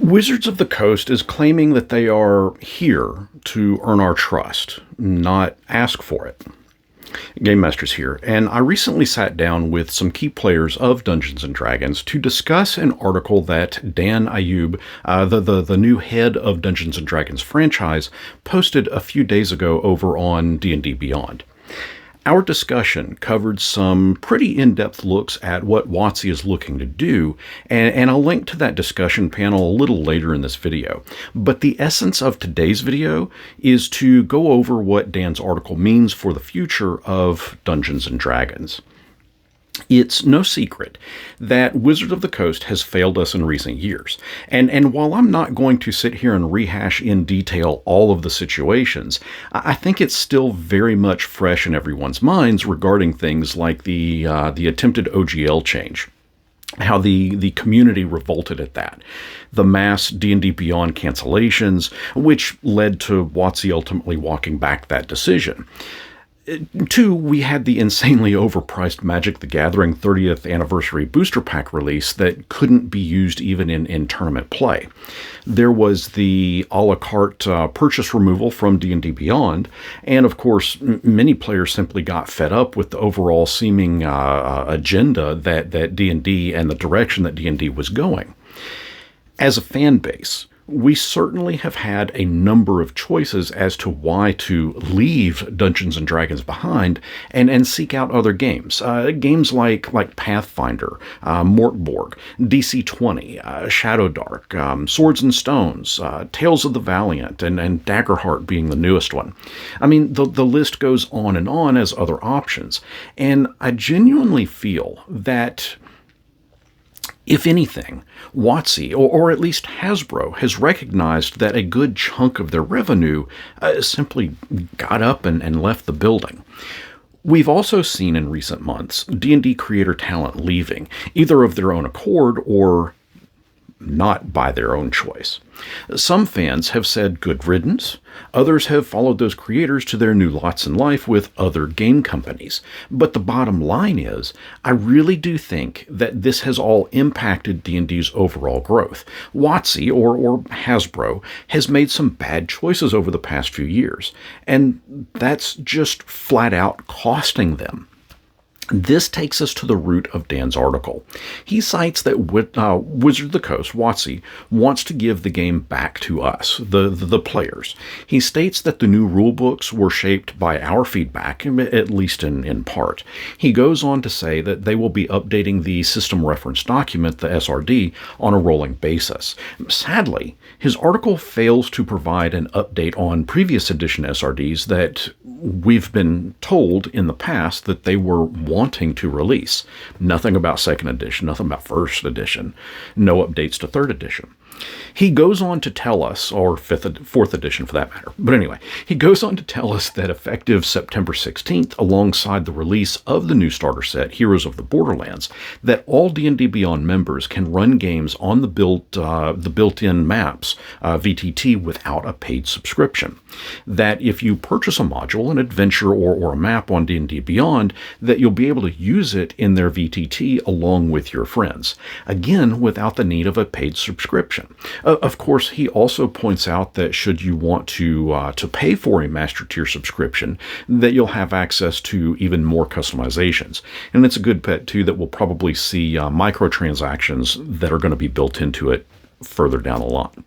Wizards of the Coast is claiming that they are here to earn our trust, not ask for it. GameMasters here, and I recently sat down with some key players of Dungeons & Dragons to discuss an article that Dan Ayoub, the new head of Dungeons & Dragons franchise, posted a few days ago over on D&D Beyond. Our discussion covered some pretty in-depth looks at what WotC is looking to do, and I'll link to that discussion panel a little later in this video. But the essence of today's video is to go over what Dan's article means for the future of Dungeons & Dragons. It's no secret that Wizards of the Coast has failed us in recent years. And while I'm not going to sit here and rehash in detail all of the situations, I think it's still very much fresh in everyone's minds regarding things like the attempted OGL change. How the community revolted at that. The mass D&D Beyond cancellations, which led to WotC ultimately walking back that decision. Two, we had the insanely overpriced Magic the Gathering 30th anniversary booster pack release that couldn't be used even in tournament play. There was the a la carte purchase removal from D&D Beyond, and of course, many players simply got fed up with the overall seeming agenda that D&D and the direction that D&D was going. As a fan base, we certainly have had a number of choices as to why to leave Dungeons & Dragons behind and seek out other games. Games like Pathfinder, Morkborg, DC-20, Shadow Dark, Swords and Stones, Tales of the Valiant, and Daggerheart being the newest one. I mean, the list goes on as other options. And I genuinely feel that, if anything, WotC, or at least Hasbro, has recognized that a good chunk of their revenue simply got up and left the building. We've also seen in recent months D&D creator talent leaving, either of their own accord or not by their own choice. Some fans have said good riddance. Others have followed those creators to their new lots in life with other game companies. But the bottom line is, I really do think that this has all impacted D&D's overall growth. WotC, or Hasbro, has made some bad choices over the past few years, and that's just flat out costing them. This takes us to the root of Dan's article. He cites that Wizards of the Coast, WotC, wants to give the game back to us, the players. He states that the new rulebooks were shaped by our feedback, at least in part. He goes on to say that they will be updating the system reference document, the SRD, on a rolling basis. Sadly, his article fails to provide an update on previous edition SRDs that we've been told in the past that they were wanting to release. Nothing about second edition, nothing about first edition, no updates to third edition. He goes on to tell us, or fourth edition for that matter, but anyway, he goes on to tell us that effective September 16th, alongside the release of the new starter set, Heroes of the Borderlands, that all D&D Beyond members can run games on the built-in maps, VTT, without a paid subscription. That if you purchase a module, an adventure, or a map on D&D Beyond, that you'll be able to use it in their VTT along with your friends. Again, without the need of a paid subscription. Of course, he also points out that should you want to pay for a master tier subscription, that you'll have access to even more customizations. And it's a good bet, too, that we'll probably see microtransactions that are going to be built into it further down the line.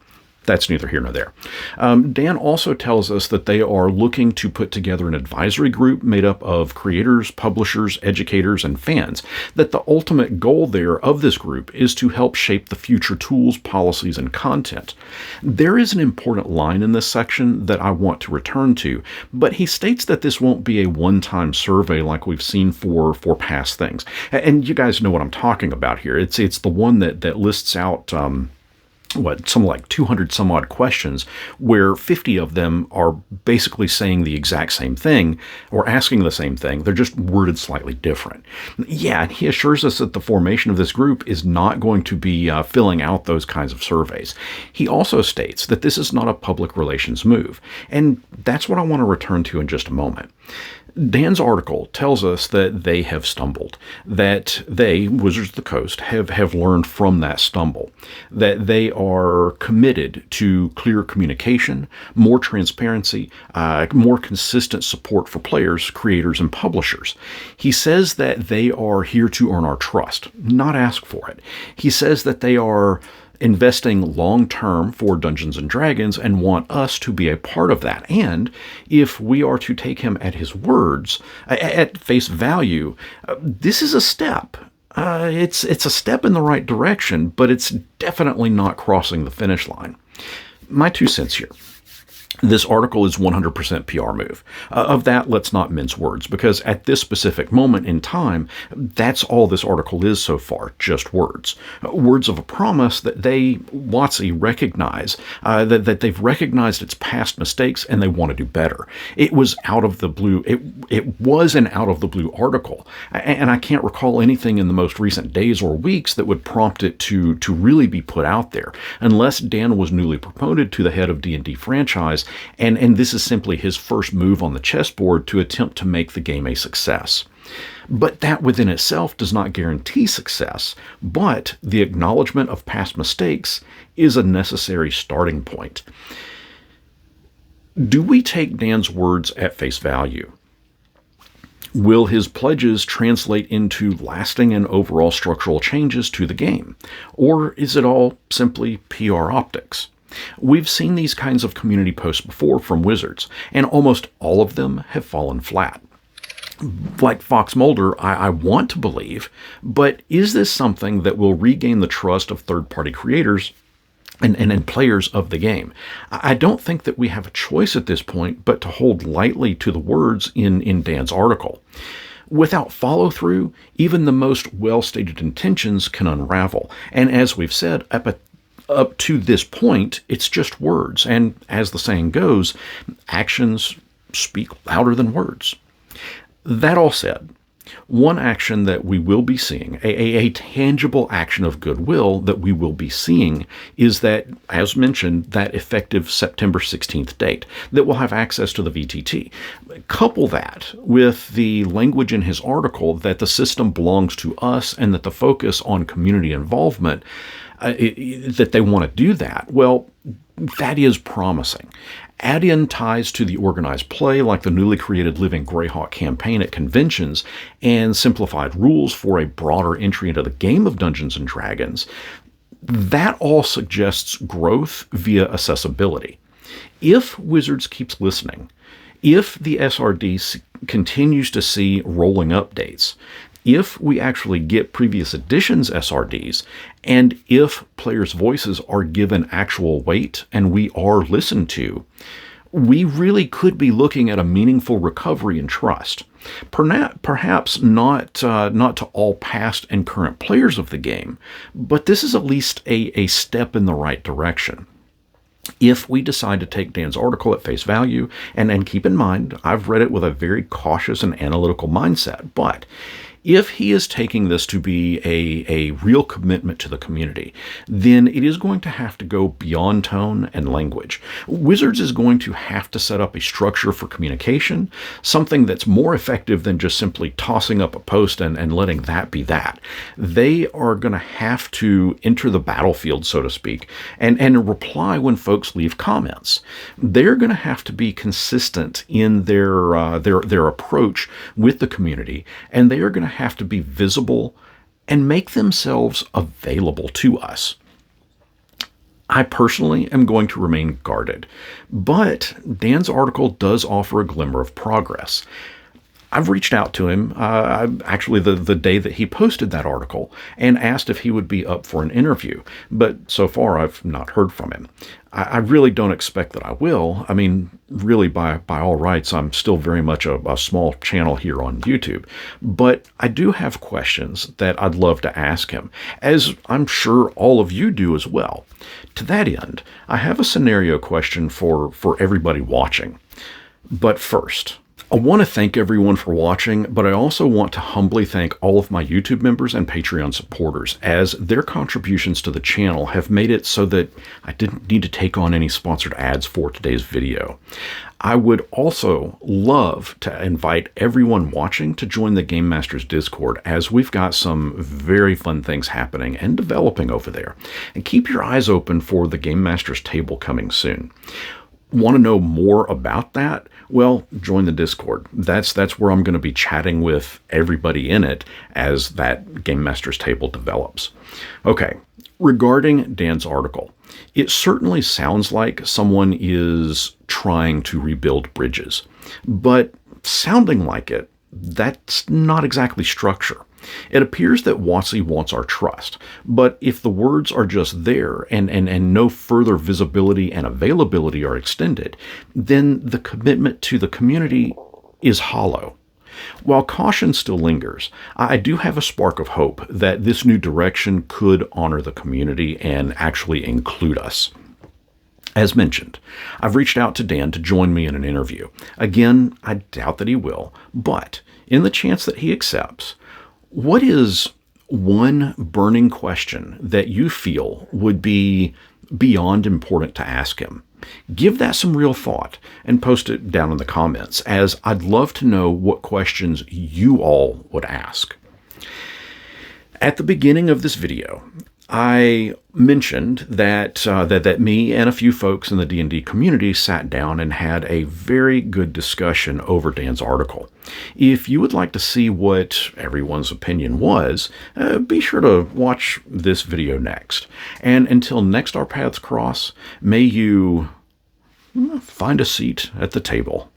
That's neither here nor there. Dan also tells us that they are looking to put together an advisory group made up of creators, publishers, educators, and fans, that the ultimate goal there of this group is to help shape the future tools, policies, and content. There is an important line in this section that I want to return to, but he states that this won't be a one-time survey like we've seen for past things. And you guys know what I'm talking about here. It's the one that lists out something like 200 some odd questions, where 50 of them are basically saying the exact same thing or asking the same thing. They're just worded slightly different. Yeah, and he assures us that the formation of this group is not going to be filling out those kinds of surveys. He also states that this is not a public relations move, and that's what I want to return to in just a moment. Dan's article tells us that they have stumbled, that they, Wizards of the Coast, have learned from that stumble, that they are committed to clear communication, more transparency, more consistent support for players, creators, and publishers. He says that they are here to earn our trust, not ask for it. He says that they are investing long-term for Dungeons & Dragons and want us to be a part of that. And if we are to take him at his words, at face value, this is a step. It's a step in the right direction, but it's definitely not crossing the finish line. My 2 cents here. This article is 100% PR move. Of that, let's not mince words, because at this specific moment in time, that's all this article is so far, just words. Words of a promise that they, WotC, recognize, that they've recognized its past mistakes and they want to do better. It was out of the blue. It was an out of the blue article, and I can't recall anything in the most recent days or weeks that would prompt it to really be put out there, unless Dan was newly promoted to the head of D&D franchise, and this is simply his first move on the chessboard to attempt to make the game a success. But that within itself does not guarantee success, but the acknowledgement of past mistakes is a necessary starting point. Do we take Dan's words at face value? Will his pledges translate into lasting and overall structural changes to the game? Or is it all simply PR optics? We've seen these kinds of community posts before from Wizards, and almost all of them have fallen flat. Like Fox Mulder, I want to believe, but is this something that will regain the trust of third-party creators and players of the game? I don't think that we have a choice at this point but to hold lightly to the words in Dan's article. Without follow-through, even the most well-stated intentions can unravel, and as we've said, up to this point, it's just words, and as the saying goes, actions speak louder than words. That all said, one action that we will be seeing, a tangible action of goodwill that we will be seeing, is that, as mentioned, that effective September 16th date, that we'll have access to the VTT. Couple that with the language in his article that the system belongs to us and that the focus on community involvement, that they want to do that, well, that is promising. Add in ties to the organized play like the newly created Living Greyhawk campaign at conventions and simplified rules for a broader entry into the game of Dungeons & Dragons. That all suggests growth via accessibility. If Wizards keeps listening, if the SRD continues to see rolling updates, if we actually get previous editions SRDs, and if players' voices are given actual weight and we are listened to, we really could be looking at a meaningful recovery in trust. Perhaps not to all past and current players of the game, but this is at least a step in the right direction. If we decide to take Dan's article at face value, and keep in mind, I've read it with a very cautious and analytical mindset, but if he is taking this to be a real commitment to the community, then it is going to have to go beyond tone and language. Wizards is going to have to set up a structure for communication, something that's more effective than just simply tossing up a post and letting that be that. They are going to have to enter the battlefield, so to speak, and reply when folks leave comments. They're going to have to be consistent in their approach with the community, and they are going to have to be visible and make themselves available to us. I personally am going to remain guarded, but Dan's article does offer a glimmer of progress. I've reached out to him, actually the day that he posted that article, and asked if he would be up for an interview, but so far I've not heard from him. I really don't expect that I will. I mean, really, by all rights, I'm still very much a small channel here on YouTube, but I do have questions that I'd love to ask him, as I'm sure all of you do as well. To that end, I have a scenario question for everybody watching. But first, I want to thank everyone for watching, but I also want to humbly thank all of my YouTube members and Patreon supporters, as their contributions to the channel have made it so that I didn't need to take on any sponsored ads for today's video. I would also love to invite everyone watching to join the GameMasters Discord, as we've got some very fun things happening and developing over there. And keep your eyes open for the GameMasters table coming soon. Want to know more about that? Well, join the Discord. That's where I'm going to be chatting with everybody in it as that Game Masters table develops. Okay, regarding Dan's article, it certainly sounds like someone is trying to rebuild bridges, but sounding like it, that's not exactly structure. It appears that WotC wants our trust, but if the words are just there and no further visibility and availability are extended, then the commitment to the community is hollow. While caution still lingers, I do have a spark of hope that this new direction could honor the community and actually include us. As mentioned, I've reached out to Dan to join me in an interview. Again, I doubt that he will, but in the chance that he accepts, what is one burning question that you feel would be beyond important to ask him? Give that some real thought and post it down in the comments, as I'd love to know what questions you all would ask. At the beginning of this video, I mentioned that me and a few folks in the D&D community sat down and had a very good discussion over Dan's article. If you would like to see what everyone's opinion was, be sure to watch this video next. And until next our paths cross, may you find a seat at the table.